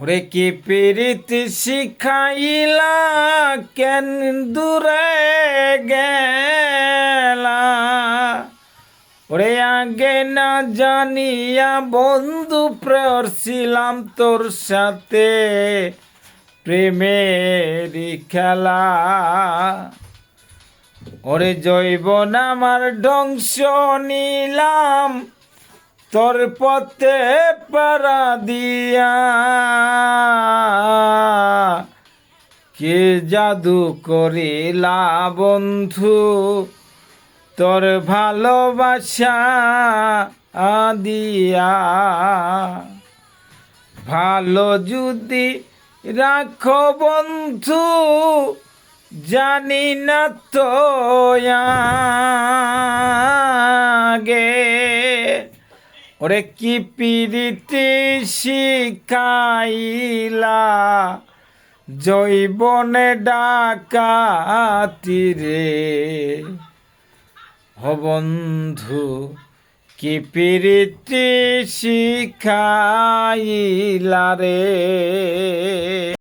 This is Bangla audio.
ওরে কি প্রীতি শিখাইলা কেন দূরে গেলা, ওরে আগে না জানিয়া বন্ধু পড়ছিলাম তোর সাথে প্রেমেরই খেলা। ওরে জৈবন আমার ধ্বংস নিলাম তোর পথে পাড়া দিয়া, কে জাদু করিলা বন্ধু তোর ভালোবাসা দিয়া। ভালো যদি রাখো বন্ধু জানি না তো আগে, ওরে কি প্রীতি শিখাইলা জৈবনে ডাকাতি রে। ও বন্ধু কি প্রীতি শিখাইলা রে।